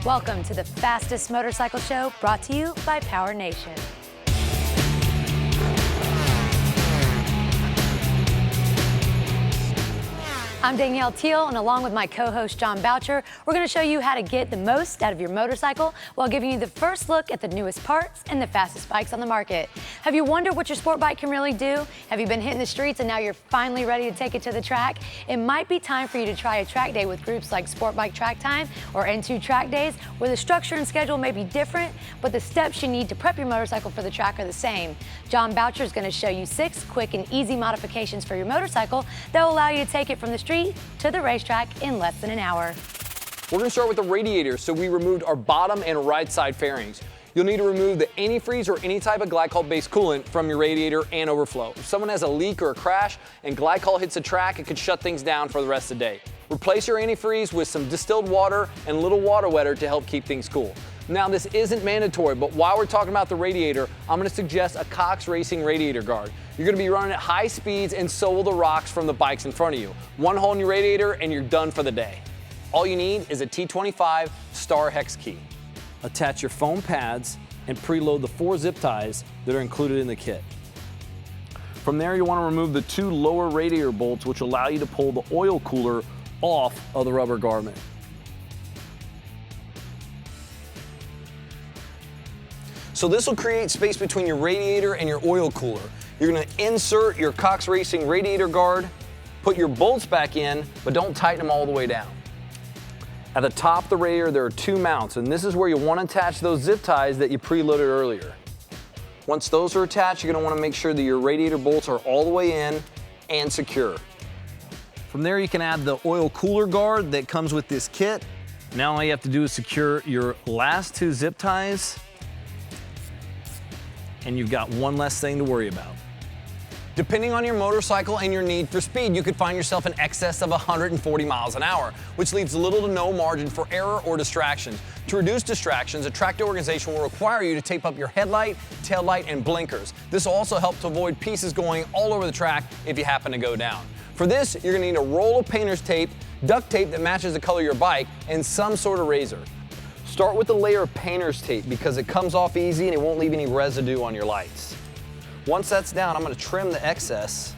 Welcome to the fastest motorcycle show brought to you by Power Nation. I'm Danielle TEAL, and along with my co-host Jon Boucher, we're going to show you how to get the most out of your motorcycle while giving you the first look at the newest parts and the fastest bikes on the market. Have you wondered what your sport bike can really do? Have you been hitting the streets and now you're finally ready to take it to the track? It might be time for you to try a track day with groups like Sport Bike Track Time or N2 Track Days, where the structure and schedule may be different, but the steps you need to prep your motorcycle for the track are the same. Jon Boucher is going to show you 6 quick and easy modifications for your motorcycle that will allow you to take it from the street to the racetrack in less than an hour. We're going to start with the radiator, so we removed our bottom and right side fairings. You'll need to remove the antifreeze or any type of glycol-based coolant from your radiator and overflow. If someone has a leak or a crash and glycol hits the track, it could shut things down for the rest of the day. Replace your antifreeze with some distilled water and a little water wetter to help keep things cool. Now, this isn't mandatory, but while we're talking about the radiator, I'm going to suggest a Cox Racing radiator guard. You're going to be running at high speeds, and so will the rocks from the bikes in front of you. One hole in your radiator and you're done for the day. All you need is a T25 star hex key. Attach your foam pads and preload the 4 zip ties that are included in the kit. From there, you want to remove the 2 lower radiator bolts, which allow you to pull the oil cooler off of the rubber garment. So this will create space between your radiator and your oil cooler. You're going to insert your Cox Racing radiator guard, put your bolts back in, but don't tighten them all the way down. At the top of the radiator, there are 2 mounts, and this is where you want to attach those zip ties that you preloaded earlier. Once those are attached, you're going to want to make sure that your radiator bolts are all the way in and secure. From there, you can add the oil cooler guard that comes with this kit. Now all you have to do is secure your last 2 zip ties, and you've got one less thing to worry about. Depending on your motorcycle and your need for speed, you could find yourself in excess of 140 miles an hour, which leaves little to no margin for error or distractions. To reduce distractions, a track day organization will require you to tape up your headlight, tail light, and blinkers. This will also help to avoid pieces going all over the track if you happen to go down. For this, you're going to need a roll of painter's tape, duct tape that matches the color of your bike, and some sort of razor. Start with a layer of painter's tape because it comes off easy and it won't leave any residue on your lights. Once that's down, I'm going to trim the excess.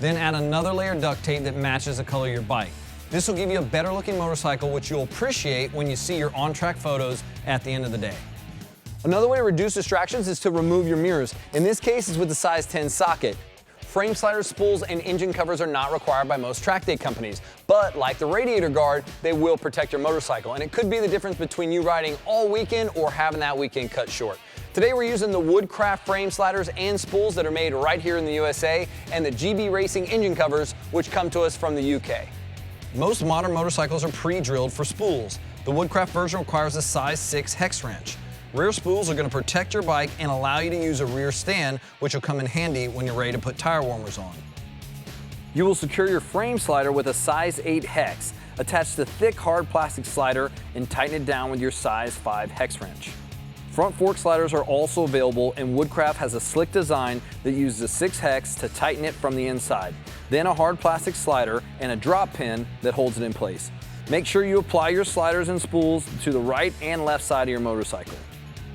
Then add another layer of duct tape that matches the color of your bike. This will give you a better looking motorcycle, which you'll appreciate when you see your on-track photos at the end of the day. Another way to reduce distractions is to remove your mirrors. In this case, it's with the size 10 socket. Frame sliders, spools, and engine covers are not required by most track day companies, but like the radiator guard, they will protect your motorcycle, and it could be the difference between you riding all weekend or having that weekend cut short. Today we're using the WOODCRAFT frame sliders and spools that are made right here in the USA, and the GB Racing engine covers, which come to us from the UK. Most modern motorcycles are pre-drilled for spools. The WOODCRAFT version requires a size 6 hex wrench. Rear spools are going to protect your bike and allow you to use a rear stand, which will come in handy when you're ready to put tire warmers on. You will secure your frame slider with a size 8 hex. Attach the thick hard plastic slider and tighten it down with your size 5 hex wrench. Front fork sliders are also available, and WOODCRAFT has a slick design that uses a 6 hex to tighten it from the inside. Then a hard plastic slider and a drop pin that holds it in place. Make sure you apply your sliders and spools to the right and left side of your motorcycle.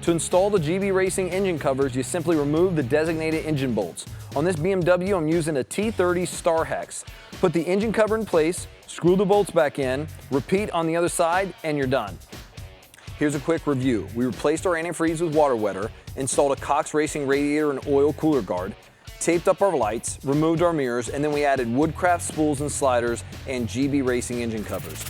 To install the GB Racing engine covers, you simply remove the designated engine bolts. On this BMW, I'm using a T30 star hex. Put the engine cover in place, screw the bolts back in, repeat on the other side, and you're done. Here's a quick review. We replaced our antifreeze with water wetter, installed a Cox Racing radiator and oil cooler guard, taped up our lights, removed our mirrors, and then we added WOODCRAFT spools and sliders and GB Racing engine covers.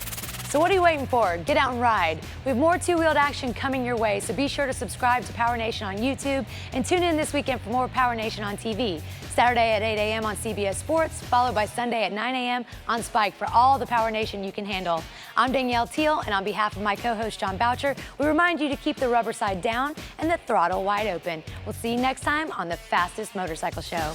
So what are you waiting for? Get out and ride. We have more two-wheeled action coming your way, so be sure to subscribe to Power Nation on YouTube and tune in this weekend for more Power Nation on TV. Saturday at 8 a.m. on CBS Sports, followed by Sunday at 9 a.m. on Spike for all the Power Nation you can handle. I'm Danielle TEAL, and on behalf of my co-host Jon Boucher, we remind you to keep the rubber side down and the throttle wide open. We'll see you next time on the fastest motorcycle show.